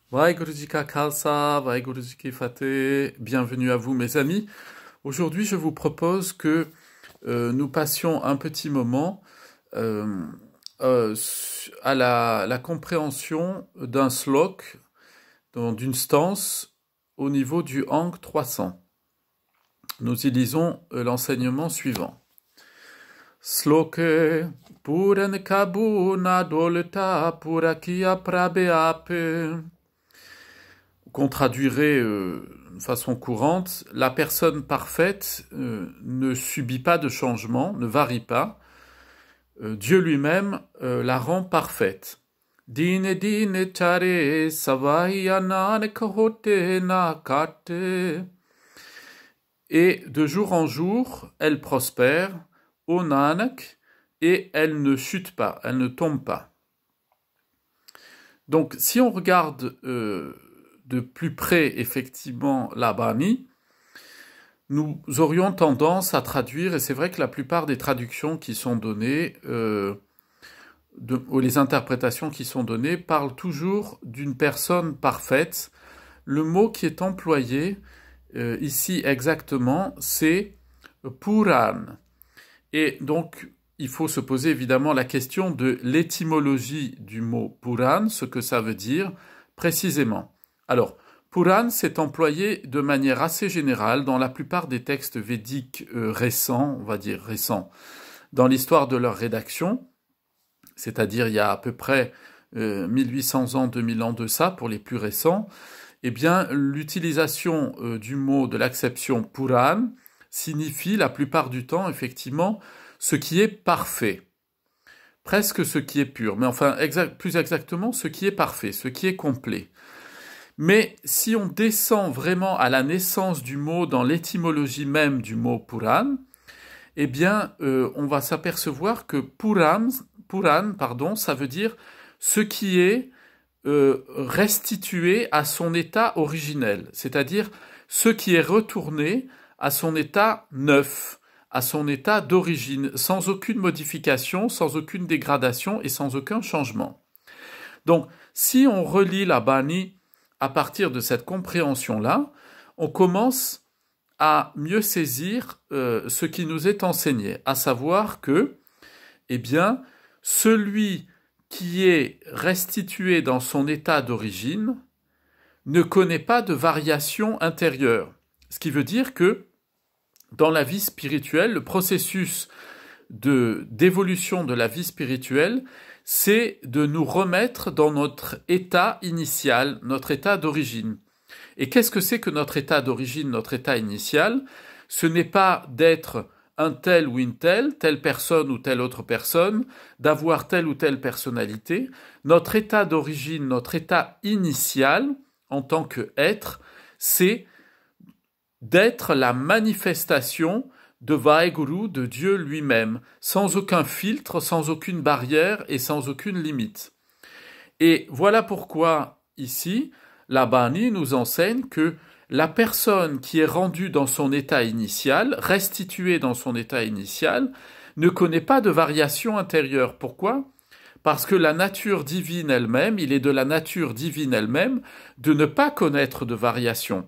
Vaheguruji Ka Khalsa, Vaheguruji Ki Fateh. Bienvenue à vous mes amis. Aujourd'hui je vous propose que nous passions un petit moment à la compréhension d'un slok, d'une stance au niveau du Ang 300. Nous y lisons l'enseignement suivant. Sloke Puran Kabuna Dolta Purakia Prabeape. Qu'on traduirait de façon courante, la personne parfaite ne subit pas de changement, ne varie pas. Dieu lui-même la rend parfaite. Dine dine chare savayana kahote na kate. Et de jour en jour, elle prospère, au nanak, et elle ne chute pas, elle ne tombe pas. Donc, si on regarde de plus près, effectivement, la Bani, nous aurions tendance à traduire, et c'est vrai que la plupart des traductions qui sont données, ou les interprétations qui sont données, parlent toujours d'une personne parfaite. Le mot qui est employé ici exactement, c'est Puran. Et donc, il faut se poser évidemment la question de l'étymologie du mot Puran, ce que ça veut dire précisément. Alors, Puran s'est employé de manière assez générale dans la plupart des textes védiques récents, on va dire récents, dans l'histoire de leur rédaction, c'est-à-dire il y a à peu près 1800 ans, 2000 ans de ça, pour les plus récents, eh bien, l'utilisation du mot, de l'acception Puran, signifie la plupart du temps, effectivement, ce qui est parfait. Presque ce qui est pur, mais enfin, plus exactement, ce qui est parfait, ce qui est complet. Mais si on descend vraiment à la naissance du mot, dans l'étymologie même du mot Puran, eh bien, on va s'apercevoir que Puran, ça veut dire ce qui est restitué à son état originel, c'est-à-dire ce qui est retourné à son état neuf, à son état d'origine, sans aucune modification, sans aucune dégradation et sans aucun changement. Donc, si on relit la Bani à partir de cette compréhension-là, on commence à mieux saisir ce qui nous est enseigné, à savoir que, eh bien, celui qui est restitué dans son état d'origine ne connaît pas de variation intérieure. Ce qui veut dire que, dans la vie spirituelle, le processus d'évolution de la vie spirituelle, c'est de nous remettre dans notre état initial, notre état d'origine. Et qu'est-ce que c'est que notre état d'origine, notre état initial? Ce n'est pas d'être un tel ou une telle personne ou telle autre personne, d'avoir telle ou telle personnalité. Notre état d'origine, notre état initial, en tant qu'être, c'est d'être la manifestation de Vaheguru, de Dieu lui-même, sans aucun filtre, sans aucune barrière et sans aucune limite. Et voilà pourquoi, ici, la Bani nous enseigne que la personne qui est rendue dans son état initial, restituée dans son état initial, ne connaît pas de variation intérieure. Pourquoi ? Parce que la nature divine elle-même, il est de la nature divine elle-même de ne pas connaître de variation.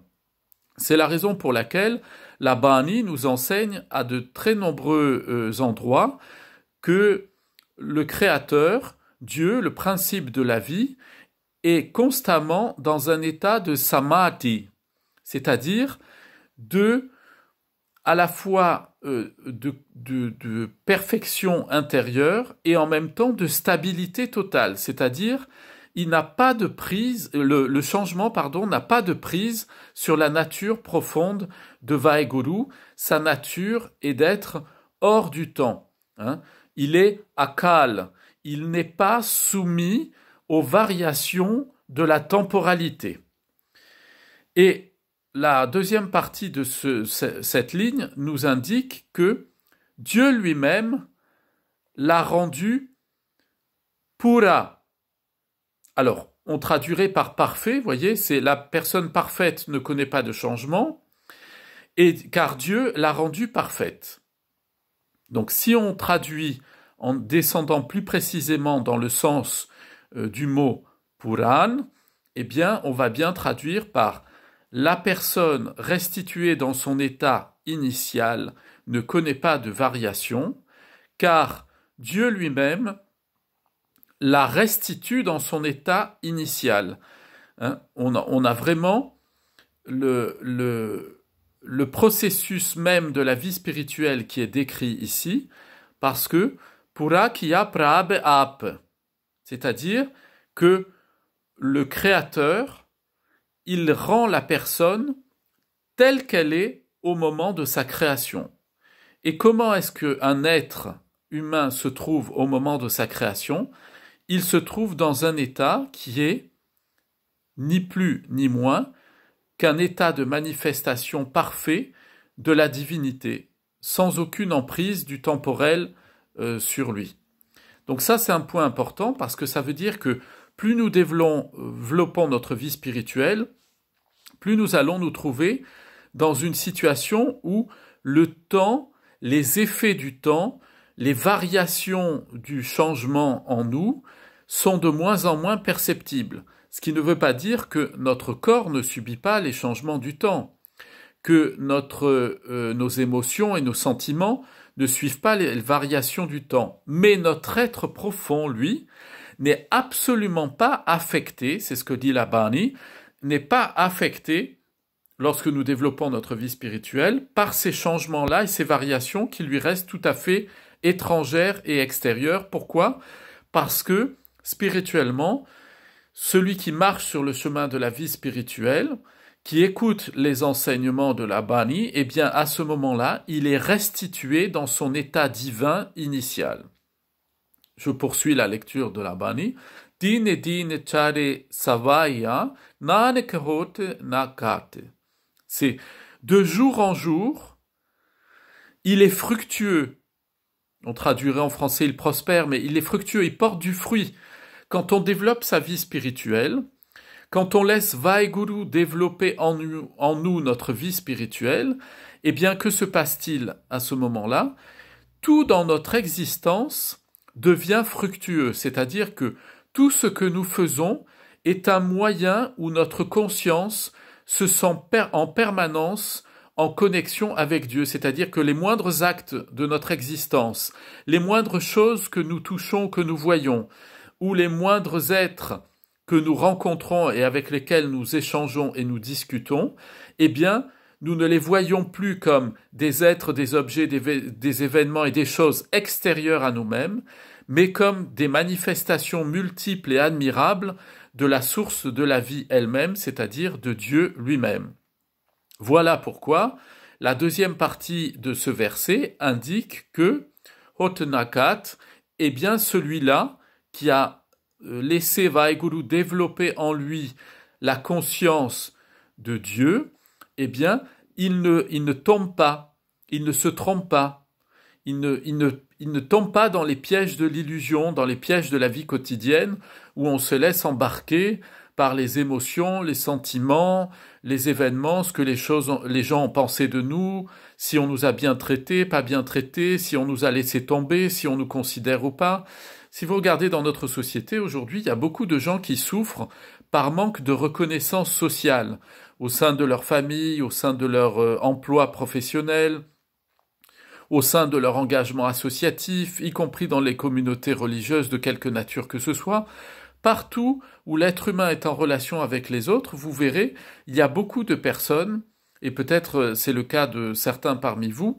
C'est la raison pour laquelle la Bani nous enseigne à de très nombreux endroits que le Créateur, Dieu, le principe de la vie, est constamment dans un état de samadhi, c'est-à-dire à la fois de perfection intérieure et en même temps de stabilité totale, c'est-à-dire il n'a pas de prise, le changement, n'a pas de prise sur la nature profonde de Vaheguru. Sa nature est d'être hors du temps. Il est akal, il n'est pas soumis aux variations de la temporalité. Et la deuxième partie de cette ligne nous indique que Dieu lui-même l'a rendu pura. Alors, on traduirait par parfait, vous voyez, c'est la personne parfaite ne connaît pas de changement, car Dieu l'a rendue parfaite. Donc, si on traduit en descendant plus précisément dans le sens du mot Puran, eh bien, on va bien traduire par la personne restituée dans son état initial ne connaît pas de variation, car Dieu lui-même la restitue dans son état initial. Hein, on a vraiment le processus même de la vie spirituelle qui est décrit ici, parce que pura kia prabe ap, c'est-à-dire que le Créateur, il rend la personne telle qu'elle est au moment de sa création. Et comment est-ce qu'un être humain se trouve au moment de sa création? Il se trouve dans un état qui est ni plus ni moins qu'un état de manifestation parfait de la divinité, sans aucune emprise du temporel sur lui. Donc ça, c'est un point important parce que ça veut dire que plus nous développons notre vie spirituelle, plus nous allons nous trouver dans une situation où le temps, les effets du temps, les variations du changement en nous sont de moins en moins perceptibles. Ce qui ne veut pas dire que notre corps ne subit pas les changements du temps, que nos émotions et nos sentiments ne suivent pas les variations du temps. Mais notre être profond, lui, n'est absolument pas affecté, c'est ce que dit la Bani, n'est pas affecté lorsque nous développons notre vie spirituelle par ces changements-là et ces variations qui lui restent tout à fait étrangères et extérieures. Pourquoi? Parce que spirituellement, celui qui marche sur le chemin de la vie spirituelle, qui écoute les enseignements de la Bani, eh bien à ce moment-là, il est restitué dans son état divin initial. Je poursuis la lecture de la Bani. Dine dine chare savaya nanekahote nakate. C'est de jour en jour, il est fructueux. On traduirait en français il prospère, mais il est fructueux, il porte du fruit. Quand on développe sa vie spirituelle, quand on laisse Vaheguru développer en nous notre vie spirituelle, eh bien que se passe-t-il à ce moment-là? Tout dans notre existence devient fructueux, c'est-à-dire que tout ce que nous faisons est un moyen où notre conscience se sent en permanence en connexion avec Dieu, c'est-à-dire que les moindres actes de notre existence, les moindres choses que nous touchons, que nous voyons, ou les moindres êtres que nous rencontrons et avec lesquels nous échangeons et nous discutons, eh bien, nous ne les voyons plus comme des êtres, des objets, des événements et des choses extérieures à nous-mêmes, mais comme des manifestations multiples et admirables de la source de la vie elle-même, c'est-à-dire de Dieu lui-même. Voilà pourquoi la deuxième partie de ce verset indique que Hotnakat est bien celui-là qui a laissé Vaheguru développer en lui la conscience de Dieu, eh bien, il ne tombe pas, il ne se trompe pas, il ne tombe pas dans les pièges de l'illusion, dans les pièges de la vie quotidienne, où on se laisse embarquer par les émotions, les sentiments, les événements, ce que les gens ont pensé de nous, si on nous a bien traités, pas bien traités, si on nous a laissé tomber, si on nous considère ou pas. Si vous regardez dans notre société, aujourd'hui, il y a beaucoup de gens qui souffrent par manque de reconnaissance sociale, au sein de leur famille, au sein de leur emploi professionnel, au sein de leur engagement associatif, y compris dans les communautés religieuses de quelque nature que ce soit. Partout où l'être humain est en relation avec les autres, vous verrez, il y a beaucoup de personnes, et peut-être c'est le cas de certains parmi vous,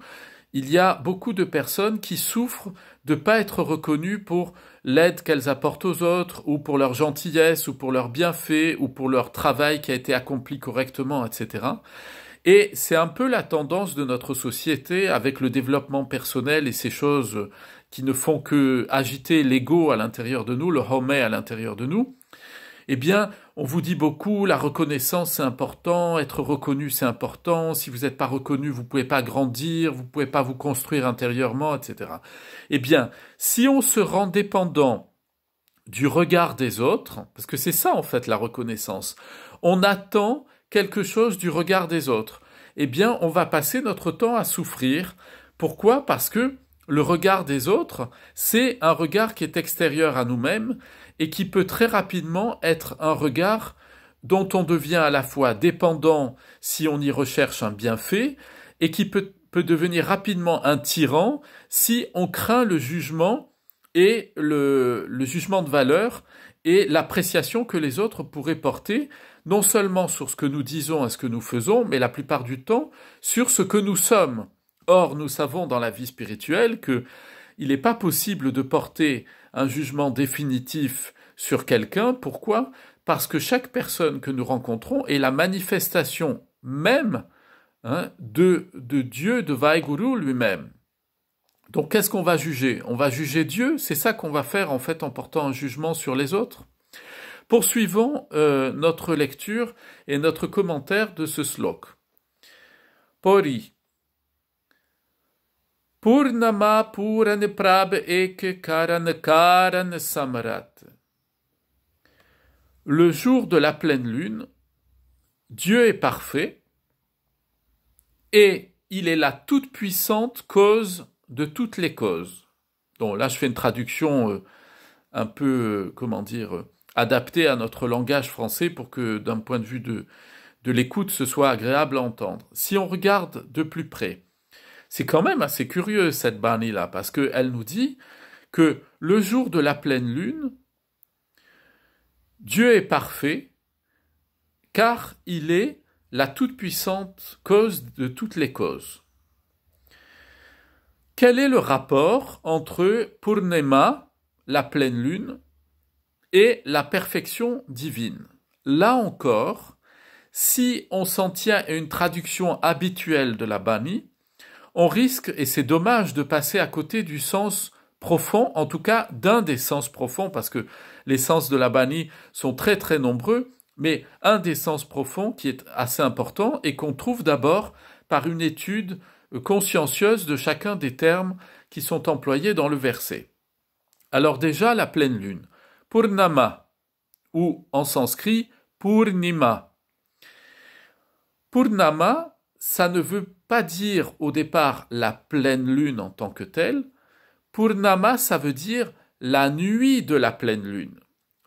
il y a beaucoup de personnes qui souffrent de ne pas être reconnues pour l'aide qu'elles apportent aux autres, ou pour leur gentillesse, ou pour leur bienfait, ou pour leur travail qui a été accompli correctement, etc. Et c'est un peu la tendance de notre société avec le développement personnel et ces choses qui ne font que agiter l'ego à l'intérieur de nous, le homé à l'intérieur de nous. Eh bien, on vous dit beaucoup, la reconnaissance c'est important, être reconnu c'est important, si vous n'êtes pas reconnu, vous ne pouvez pas grandir, vous ne pouvez pas vous construire intérieurement, etc. Eh bien, si on se rend dépendant du regard des autres, parce que c'est ça en fait la reconnaissance, on attend quelque chose du regard des autres, eh bien, on va passer notre temps à souffrir. Pourquoi? Parce que le regard des autres, c'est un regard qui est extérieur à nous-mêmes et qui peut très rapidement être un regard dont on devient à la fois dépendant si on y recherche un bienfait, et qui peut devenir rapidement un tyran si on craint le jugement et le jugement de valeur et l'appréciation que les autres pourraient porter, non seulement sur ce que nous disons et ce que nous faisons, mais la plupart du temps sur ce que nous sommes. Or, nous savons dans la vie spirituelle que il n'est pas possible de porter un jugement définitif sur quelqu'un. Pourquoi? Parce que chaque personne que nous rencontrons est la manifestation même de Dieu, de Vaheguru lui-même. Donc qu'est-ce qu'on va juger? On va juger Dieu, c'est ça qu'on va faire en fait en portant un jugement sur les autres. Poursuivons notre lecture et notre commentaire de ce slok. Pori. Purnama Purana Prab Ek Karan Karan Samrat. Le jour de la pleine lune, Dieu est parfait et il est la toute-puissante cause de toutes les causes. Donc là, je fais une traduction un peu, adaptée à notre langage français pour que, d'un point de vue de l'écoute, ce soit agréable à entendre. Si on regarde de plus près, c'est quand même assez curieux cette Bani-là, parce qu'elle nous dit que le jour de la pleine lune, Dieu est parfait, car il est la toute-puissante cause de toutes les causes. Quel est le rapport entre Purnima, la pleine lune, et la perfection divine? Là encore, si on s'en tient à une traduction habituelle de la Bani, on risque, et c'est dommage, de passer à côté du sens profond, en tout cas d'un des sens profonds, parce que les sens de la Bani sont très très nombreux, mais un des sens profonds qui est assez important et qu'on trouve d'abord par une étude consciencieuse de chacun des termes qui sont employés dans le verset. Alors déjà, la pleine lune, Purnama, ou en sanskrit, Purnima. Purnama, ça ne veut pas dire au départ la pleine lune en tant que telle. Purnama, ça veut dire la nuit de la pleine lune.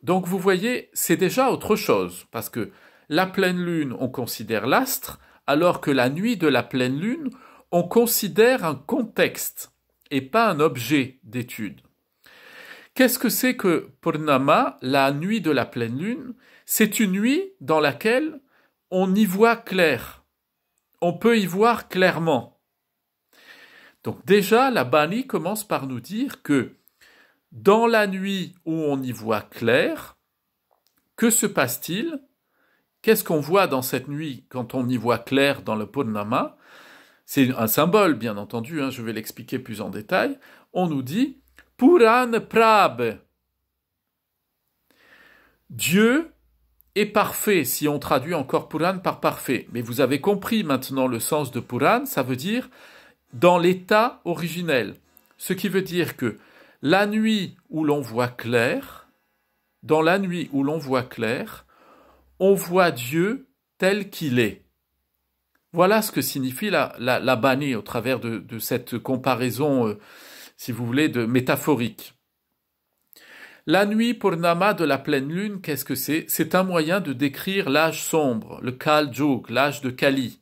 Donc vous voyez, c'est déjà autre chose, parce que la pleine lune, on considère l'astre, alors que la nuit de la pleine lune, on considère un contexte et pas un objet d'étude. Qu'est-ce que c'est que Purnama, la nuit de la pleine lune? C'est une nuit dans laquelle on y voit clair. On peut y voir clairement. Donc déjà, la Bani commence par nous dire que dans la nuit où on y voit clair, que se passe-t-il? Qu'est-ce qu'on voit dans cette nuit quand on y voit clair dans le Purnama? C'est un symbole, bien entendu, je vais l'expliquer plus en détail. On nous dit Puran Prab. Dieu est parfait, si on traduit encore Puran par parfait. Mais vous avez compris maintenant le sens de Puran, ça veut dire dans l'état originel. Ce qui veut dire que la nuit où l'on voit clair, dans la nuit où l'on voit clair, on voit Dieu tel qu'il est. Voilà ce que signifie la Bani au travers de cette comparaison, si vous voulez, de métaphorique. La nuit Purnama de la pleine lune, qu'est-ce que c'est? C'est un moyen de décrire l'âge sombre, le Kal Yuga, l'âge de Kali,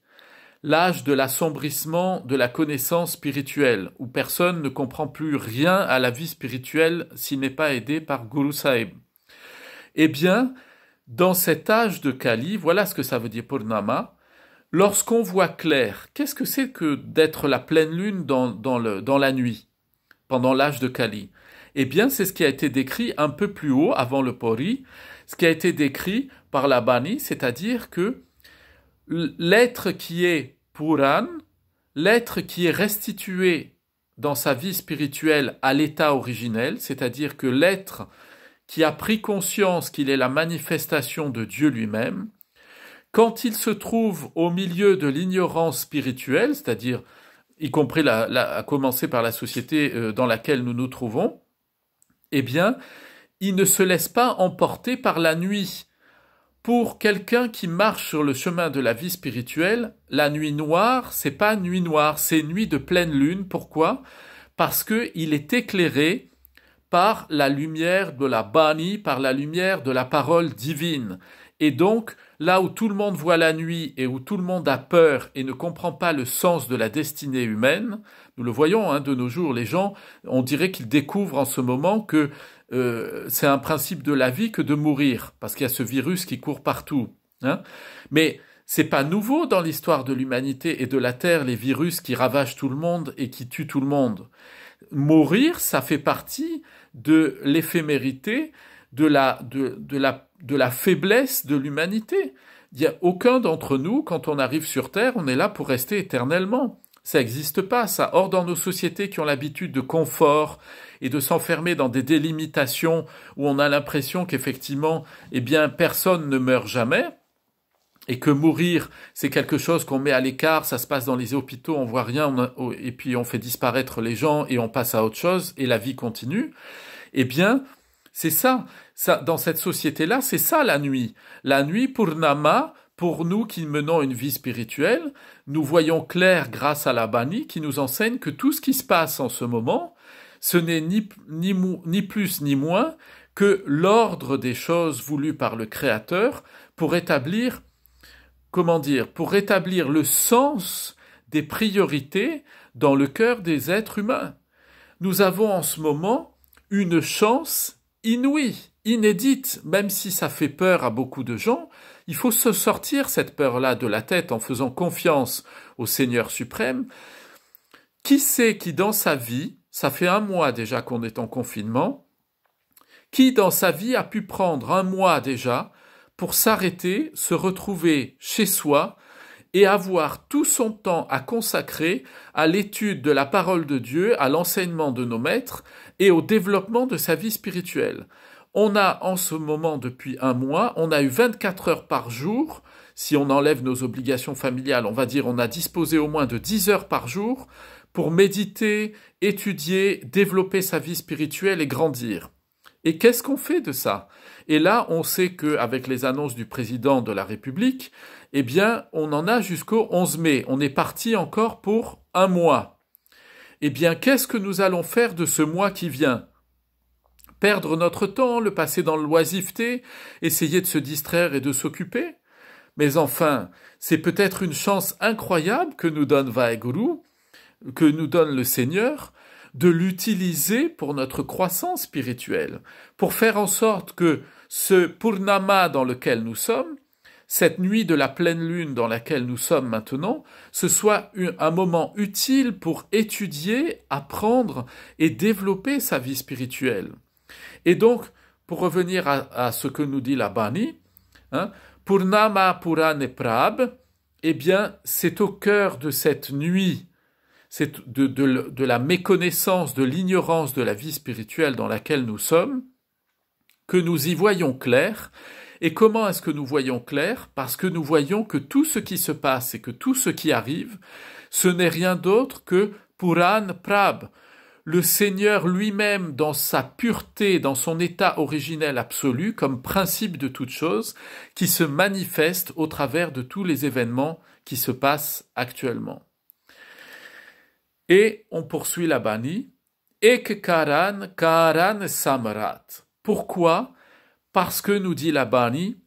l'âge de l'assombrissement de la connaissance spirituelle, où personne ne comprend plus rien à la vie spirituelle s'il n'est pas aidé par Guru Sahib. Eh bien, dans cet âge de Kali, voilà ce que ça veut dire Purnama, lorsqu'on voit clair, qu'est-ce que c'est que d'être la pleine lune dans la nuit, pendant l'âge de Kali? Eh bien, c'est ce qui a été décrit un peu plus haut, avant le Pori, ce qui a été décrit par la Bani, c'est-à-dire que l'être qui est Puran, l'être qui est restitué dans sa vie spirituelle à l'état originel, c'est-à-dire que l'être qui a pris conscience qu'il est la manifestation de Dieu lui-même, quand il se trouve au milieu de l'ignorance spirituelle, c'est-à-dire y compris à commencer par la société dans laquelle nous nous trouvons, eh bien, il ne se laisse pas emporter par la nuit. Pour quelqu'un qui marche sur le chemin de la vie spirituelle, la nuit noire, c'est pas nuit noire, c'est nuit de pleine lune. Pourquoi? Parce qu'il est éclairé par la lumière de la Bani, par la lumière de la parole divine. Et donc, là où tout le monde voit la nuit et où tout le monde a peur et ne comprend pas le sens de la destinée humaine, nous le voyons de nos jours, les gens, on dirait qu'ils découvrent en ce moment que c'est un principe de la vie que de mourir, parce qu'il y a ce virus qui court partout. Mais c'est pas nouveau dans l'histoire de l'humanité et de la Terre, les virus qui ravagent tout le monde et qui tuent tout le monde. Mourir, ça fait partie de l'éphémérité, de la faiblesse de l'humanité. Il n'y a aucun d'entre nous, quand on arrive sur Terre, on est là pour rester éternellement. Ça n'existe pas, ça. Or, dans nos sociétés qui ont l'habitude de confort et de s'enfermer dans des délimitations où on a l'impression qu'effectivement, personne ne meurt jamais, et que mourir, c'est quelque chose qu'on met à l'écart, ça se passe dans les hôpitaux, on voit rien, et puis on fait disparaître les gens et on passe à autre chose, et la vie continue, c'est ça. Dans cette société-là, c'est ça la nuit. La nuit, Purnama, pour nous qui menons une vie spirituelle, nous voyons clair grâce à la Bani qui nous enseigne que tout ce qui se passe en ce moment, ce n'est ni plus ni moins que l'ordre des choses voulues par le Créateur pour établir le sens des priorités dans le cœur des êtres humains. Nous avons en ce moment une chance inouïe, inédite, même si ça fait peur à beaucoup de gens. Il faut se sortir cette peur-là de la tête en faisant confiance au Seigneur suprême. Qui sait qui dans sa vie, ça fait 1 mois déjà qu'on est en confinement, qui dans sa vie a pu prendre 1 mois déjà pour s'arrêter, se retrouver chez soi et avoir tout son temps à consacrer à l'étude de la parole de Dieu, à l'enseignement de nos maîtres et au développement de sa vie spirituelle. On a en ce moment, depuis 1 mois, on a eu 24 heures par jour. Si on enlève nos obligations familiales, on va dire on a disposé au moins de 10 heures par jour pour méditer, étudier, développer sa vie spirituelle et grandir. Et qu'est-ce qu'on fait de ça? Et là, on sait qu'avec les annonces du président de la République, on en a jusqu'au 11 mai. On est parti encore pour 1 mois. Qu'est-ce que nous allons faire de ce mois qui vient? Perdre notre temps, le passer dans l'oisiveté, essayer de se distraire et de s'occuper? Mais enfin, c'est peut-être une chance incroyable que nous donne Vaheguru, que nous donne le Seigneur, de l'utiliser pour notre croissance spirituelle, pour faire en sorte que ce Purnama dans lequel nous sommes, cette nuit de la pleine lune dans laquelle nous sommes maintenant, ce soit un moment utile pour étudier, apprendre et développer sa vie spirituelle. Et donc, pour revenir à ce que nous dit la Bani, Purnama Purane Prab, c'est au cœur de cette nuit, c'est de la méconnaissance, de l'ignorance de la vie spirituelle dans laquelle nous sommes, que nous y voyons clair. Et comment est-ce que nous voyons clair? Parce que nous voyons que tout ce qui se passe et que tout ce qui arrive, ce n'est rien d'autre que Puran Prab, le Seigneur lui-même dans sa pureté, dans son état originel absolu, comme principe de toute chose, qui se manifeste au travers de tous les événements qui se passent actuellement. Et on poursuit la Bani, Ek Karan Samrat. Pourquoi? Parce que, nous dit la Bani,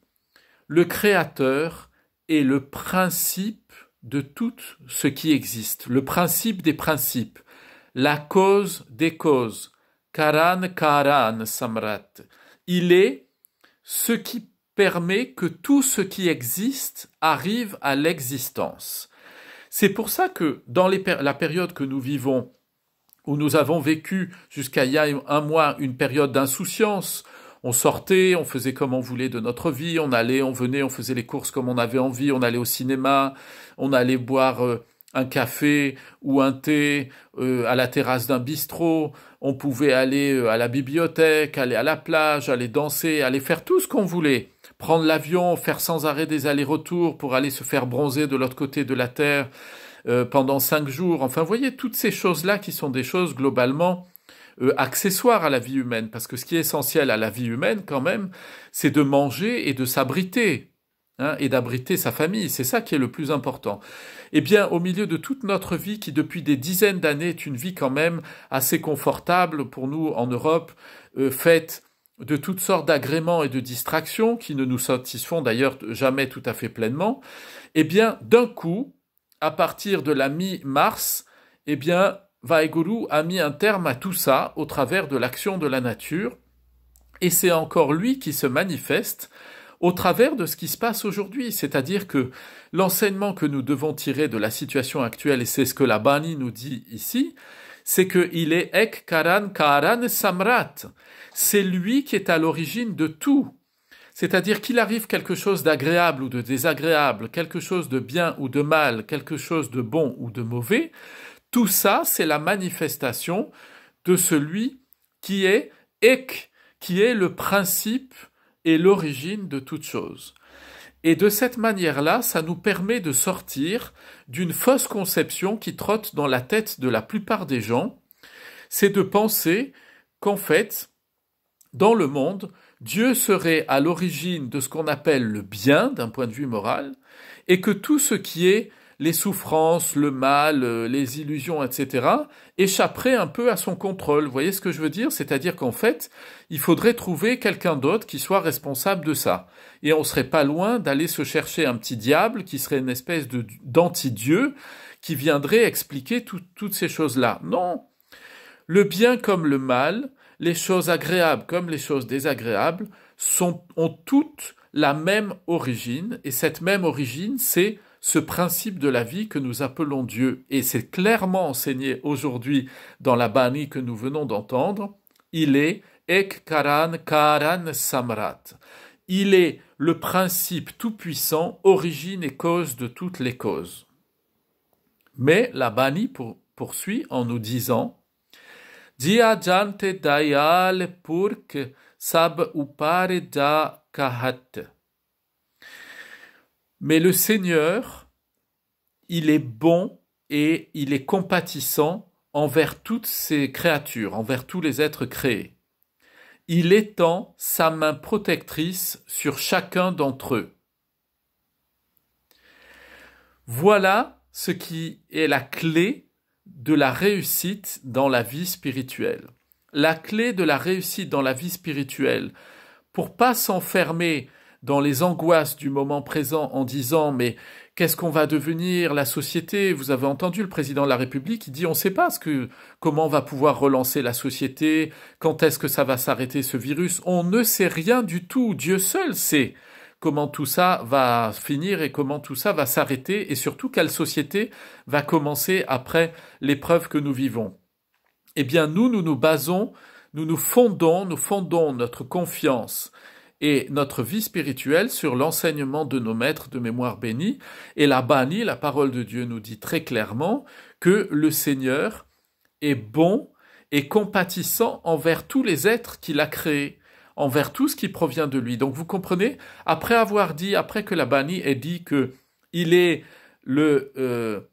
le Créateur est le principe de tout ce qui existe, le principe des principes, la cause des causes. Karan Samrat. Il est ce qui permet que tout ce qui existe arrive à l'existence. C'est pour ça que dans la période que nous vivons, où nous avons vécu jusqu'à il y a 1 mois une période d'insouciance, on sortait, on faisait comme on voulait de notre vie, on allait, on venait, on faisait les courses comme on avait envie, on allait au cinéma, on allait boire un café ou un thé à la terrasse d'un bistrot, on pouvait aller à la bibliothèque, aller à la plage, aller danser, aller faire tout ce qu'on voulait, prendre l'avion, faire sans arrêt des allers-retours pour aller se faire bronzer de l'autre côté de la Terre pendant 5 jours. Enfin, vous voyez, toutes ces choses-là qui sont des choses globalement accessoires à la vie humaine, parce que ce qui est essentiel à la vie humaine, quand même, c'est de manger et de s'abriter, et d'abriter sa famille. C'est ça qui est le plus important. Au milieu de toute notre vie, qui depuis des dizaines d'années est une vie quand même assez confortable pour nous en Europe, faite de toutes sortes d'agréments et de distractions qui ne nous satisfont d'ailleurs jamais tout à fait pleinement, eh bien, d'un coup, à partir de la mi-mars, eh bien, Vaheguru a mis un terme à tout ça au travers de l'action de la nature, et c'est encore lui qui se manifeste au travers de ce qui se passe aujourd'hui, c'est-à-dire que l'enseignement que nous devons tirer de la situation actuelle, et c'est ce que la Bani nous dit ici, c'est qu'il est Ek Karan Karan Samrat. C'est lui qui est à l'origine de tout. C'est-à-dire qu'il arrive quelque chose d'agréable ou de désagréable, quelque chose de bien ou de mal, quelque chose de bon ou de mauvais, tout ça, c'est la manifestation de celui qui est Ek, qui est le principe et l'origine de toute chose. Et de cette manière-là, ça nous permet de sortir d'une fausse conception qui trotte dans la tête de la plupart des gens, c'est de penser qu'en fait, dans le monde, Dieu serait à l'origine de ce qu'on appelle le bien d'un point de vue moral, et que tout ce qui est les souffrances, le mal, les illusions, etc., échapperait un peu à son contrôle. Vous voyez ce que je veux dire? C'est-à-dire qu'en fait, il faudrait trouver quelqu'un d'autre qui soit responsable de ça. Et on serait pas loin d'aller se chercher un petit diable qui serait une espèce d'anti-dieu qui viendrait expliquer toutes ces choses-là. Non. Le bien comme le mal, les choses agréables comme les choses désagréables, ont toutes la même origine, et cette même origine, c'est ce principe de la vie que nous appelons Dieu. Et c'est clairement enseigné aujourd'hui dans la Bani que nous venons d'entendre. Il est Ek Karan Karan Samrat. Il est le principe tout-puissant, origine et cause de toutes les causes. Mais la Bani poursuit en nous disant Dia jante dayal purk sab upare ja kahat. Mais le Seigneur, il est bon et il est compatissant envers toutes ses créatures, envers tous les êtres créés. Il étend sa main protectrice sur chacun d'entre eux. Voilà ce qui est la clé de la réussite dans la vie spirituelle. La clé de la réussite dans la vie spirituelle, pour pas s'enfermer dans les angoisses du moment présent en disant « mais qu'est-ce qu'on va devenir, la société ?» Vous avez entendu le président de la République, il dit « on ne sait pas comment on va pouvoir relancer la société, quand est-ce que ça va s'arrêter ce virus ?» On ne sait rien du tout, Dieu seul sait comment tout ça va finir et comment tout ça va s'arrêter et surtout quelle société va commencer après l'épreuve que nous vivons. Eh bien nous basons, nous fondons notre confiance et notre vie spirituelle sur l'enseignement de nos maîtres de mémoire bénis. Et la Bani, la parole de Dieu, nous dit très clairement que le Seigneur est bon et compatissant envers tous les êtres qu'il a créés, envers tout ce qui provient de lui. Donc vous comprenez, après que la Bani ait dit que il est le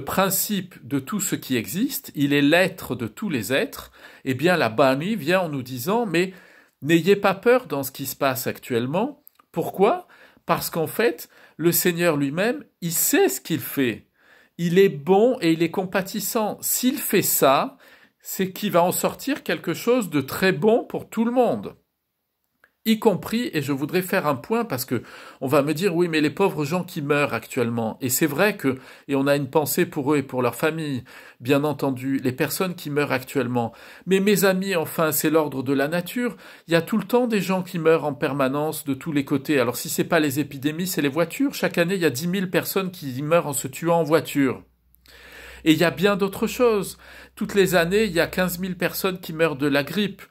principe de tout ce qui existe, il est l'être de tous les êtres, eh bien la Bani vient en nous disant, mais n'ayez pas peur dans ce qui se passe actuellement. Pourquoi? Parce qu'en fait, le Seigneur lui-même, il sait ce qu'il fait. Il est bon et il est compatissant. S'il fait ça, c'est qu'il va en sortir quelque chose de très bon pour tout le monde. Y compris, et je voudrais faire un point parce que on va me dire oui mais les pauvres gens qui meurent actuellement, et c'est vrai que, et on a une pensée pour eux et pour leurs familles, bien entendu, les personnes qui meurent actuellement, mais mes amis, enfin c'est l'ordre de la nature, il y a tout le temps des gens qui meurent en permanence de tous les côtés, alors si c'est pas les épidémies, c'est les voitures, chaque année il y a 10 000 personnes qui meurent en se tuant en voiture. Et il y a bien d'autres choses. Toutes les années, il y a 15 000 personnes qui meurent de la grippe.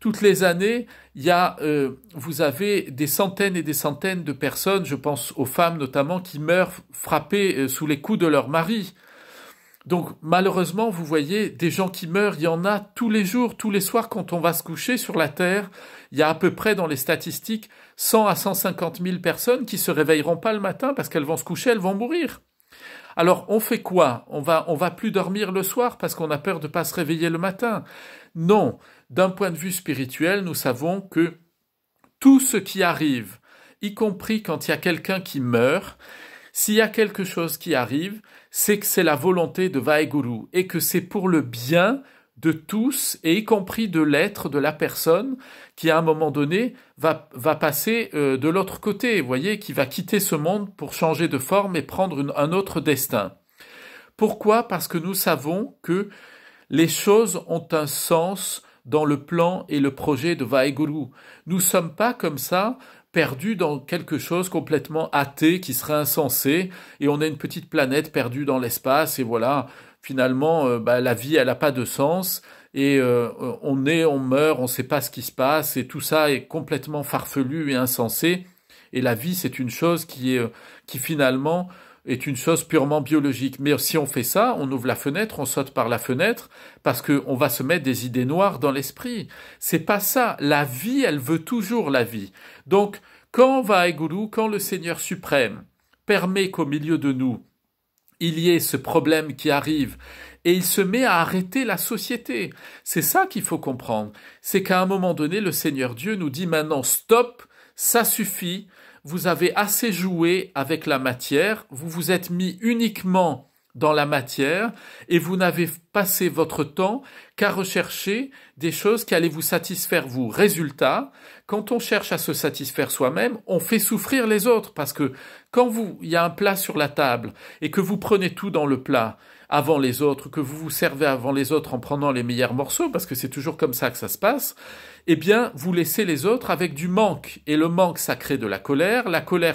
Toutes les années, vous avez des centaines et des centaines de personnes, je pense aux femmes notamment, qui meurent frappées sous les coups de leur mari. Donc malheureusement, vous voyez, des gens qui meurent, il y en a tous les jours, tous les soirs quand on va se coucher sur la terre. Il y a à peu près dans les statistiques 100 à 150 000 personnes qui se réveilleront pas le matin parce qu'elles vont se coucher, elles vont mourir. Alors, on fait quoi? On va plus dormir le soir parce qu'on a peur de pas se réveiller le matin. Non. D'un point de vue spirituel, nous savons que tout ce qui arrive, y compris quand il y a quelqu'un qui meurt, s'il y a quelque chose qui arrive, c'est que c'est la volonté de Vaheguru et que c'est pour le bien de tous, et y compris de l'être, de la personne, qui à un moment donné va passer de l'autre côté, vous voyez, qui va quitter ce monde pour changer de forme et prendre un autre destin. Pourquoi? Parce que nous savons que les choses ont un sens dans le plan et le projet de Vaheguru. Nous ne sommes pas comme ça perdus dans quelque chose complètement athée qui serait insensé, et on est une petite planète perdue dans l'espace, et voilà, finalement, la vie, elle n'a pas de sens, et on meurt, on ne sait pas ce qui se passe, et tout ça est complètement farfelu et insensé, et la vie, c'est une chose qui finalement est une chose purement biologique. Mais si on fait ça, on ouvre la fenêtre, on saute par la fenêtre, parce qu'on va se mettre des idées noires dans l'esprit. C'est pas ça. La vie, elle veut toujours la vie. Donc, quand Vaheguru, quand le Seigneur suprême permet qu'au milieu de nous, il y ait ce problème qui arrive, et il se met à arrêter la société. C'est ça qu'il faut comprendre. C'est qu'à un moment donné, le Seigneur Dieu nous dit maintenant, stop, ça suffit, vous avez assez joué avec la matière, vous vous êtes mis uniquement dans la matière et vous n'avez passé votre temps qu'à rechercher des choses qui allaient vous satisfaire vous. Résultat, quand on cherche à se satisfaire soi-même, on fait souffrir les autres parce que quand il y a un plat sur la table et que vous prenez tout dans le plat avant les autres, que vous vous servez avant les autres en prenant les meilleurs morceaux, parce que c'est toujours comme ça que ça se passe, eh bien, vous laissez les autres avec du manque. Et le manque, ça crée de la colère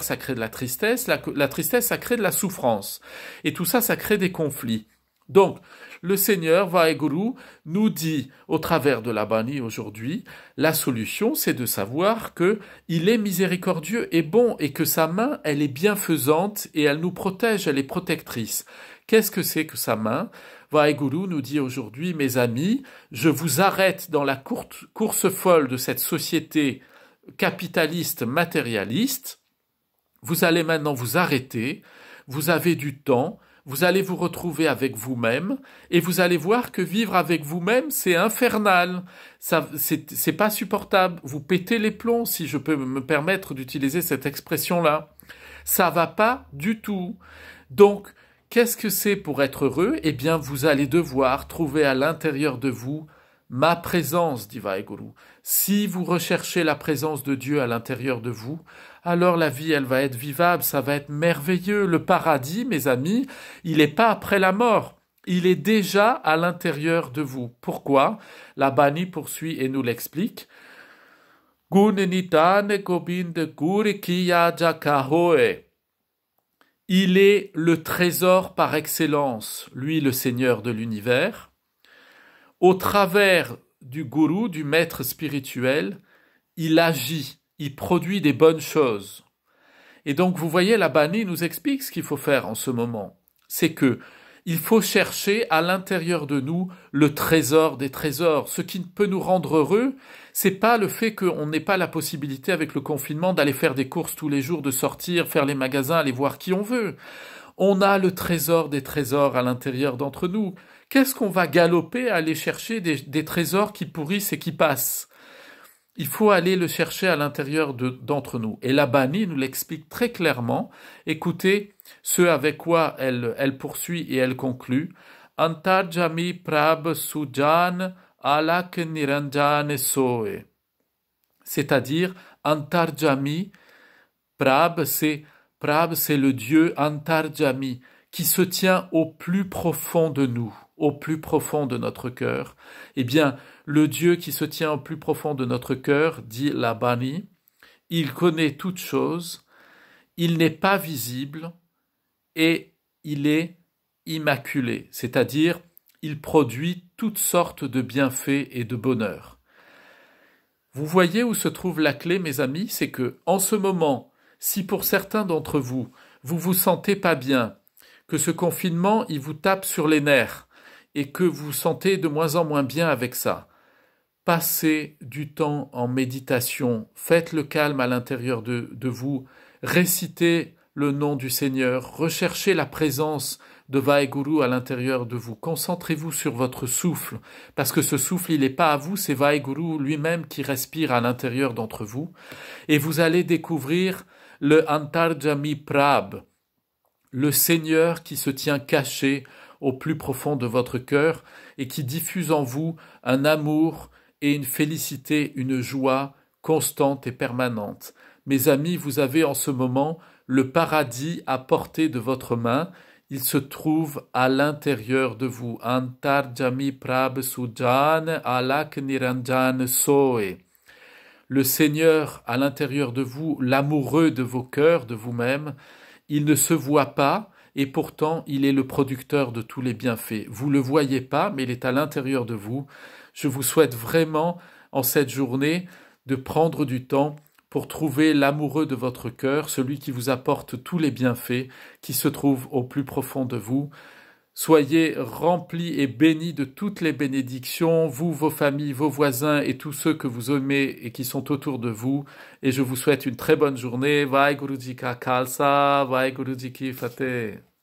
ça crée de la tristesse ça crée de la souffrance. Et tout ça, ça crée des conflits. Donc, le Seigneur, Vaheguru, nous dit, au travers de la Bani aujourd'hui, la solution, c'est de savoir que il est miséricordieux et bon, et que sa main, elle est bienfaisante, et elle nous protège, elle est protectrice. Qu'est-ce que c'est que sa main? Vaheguru nous dit aujourd'hui, mes amis, je vous arrête dans la course folle de cette société capitaliste, matérialiste. Vous allez maintenant vous arrêter, vous avez du temps, vous allez vous retrouver avec vous-même, et vous allez voir que vivre avec vous-même, c'est infernal. C'est pas supportable. Vous pétez les plombs, si je peux me permettre d'utiliser cette expression-là. Ça va pas du tout. Donc, qu'est-ce que c'est pour être heureux? Eh bien, vous allez devoir trouver à l'intérieur de vous ma présence, dit Vaheguru. Si vous recherchez la présence de Dieu à l'intérieur de vous, alors la vie, elle va être vivable, ça va être merveilleux. Le paradis, mes amis, il n'est pas après la mort. Il est déjà à l'intérieur de vous. Pourquoi? La Bani poursuit et nous l'explique. Gunenitane Gobind Gurikiya Jakahoe. Il est le trésor par excellence, lui le Seigneur de l'univers. Au travers du gourou, du maître spirituel, il agit, il produit des bonnes choses. Et donc vous voyez, la Bani nous explique ce qu'il faut faire en ce moment. C'est que il faut chercher à l'intérieur de nous le trésor des trésors. Ce qui peut nous rendre heureux, c'est pas le fait qu'on n'ait pas la possibilité avec le confinement d'aller faire des courses tous les jours, de sortir, faire les magasins, aller voir qui on veut. On a le trésor des trésors à l'intérieur d'entre nous. Qu'est-ce qu'on va galoper à aller chercher des trésors qui pourrissent et qui passent? Il faut aller le chercher à l'intérieur d'entre nous. Et la Bani nous l'explique très clairement. Écoutez ce avec quoi elle poursuit et elle conclut. Antarjami prab sujan alak niranjane soe. C'est-à-dire, Antarjami, Prab, c'est le Dieu Antarjami, qui se tient au plus profond de nous, au plus profond de notre cœur. Eh bien, le Dieu qui se tient au plus profond de notre cœur, dit la Bani, il connaît toutes choses, il n'est pas visible et il est immaculé, c'est-à-dire il produit toutes sortes de bienfaits et de bonheur. Vous voyez où se trouve la clé, mes amis, c'est que, en ce moment, si pour certains d'entre vous, vous vous sentez pas bien, que ce confinement, il vous tape sur les nerfs, et que vous vous sentez de moins en moins bien avec ça, passez du temps en méditation, faites le calme à l'intérieur de vous, récitez le nom du Seigneur, recherchez la présence de Vaheguru à l'intérieur de vous, concentrez-vous sur votre souffle, parce que ce souffle, il n'est pas à vous, c'est Vaheguru lui-même qui respire à l'intérieur d'entre vous, et vous allez découvrir le Antarjami Prab, le Seigneur qui se tient caché au plus profond de votre cœur, et qui diffuse en vous un amour et une félicité, une joie constante et permanente. Mes amis, vous avez en ce moment le paradis à portée de votre main. Il se trouve à l'intérieur de vous. Antarjami prab sujan alak niranjan soe. Le Seigneur à l'intérieur de vous, l'amoureux de vos cœurs, de vous-même, il ne se voit pas et pourtant il est le producteur de tous les bienfaits. Vous ne le voyez pas, mais il est à l'intérieur de vous. Je vous souhaite vraiment en cette journée de prendre du temps pour trouver l'amoureux de votre cœur, celui qui vous apporte tous les bienfaits, qui se trouve au plus profond de vous. Soyez remplis et bénis de toutes les bénédictions, vous, vos familles, vos voisins et tous ceux que vous aimez et qui sont autour de vous. Et je vous souhaite une très bonne journée. Vai Guruji ka Khalsa, Vai Guruji ki Fateh.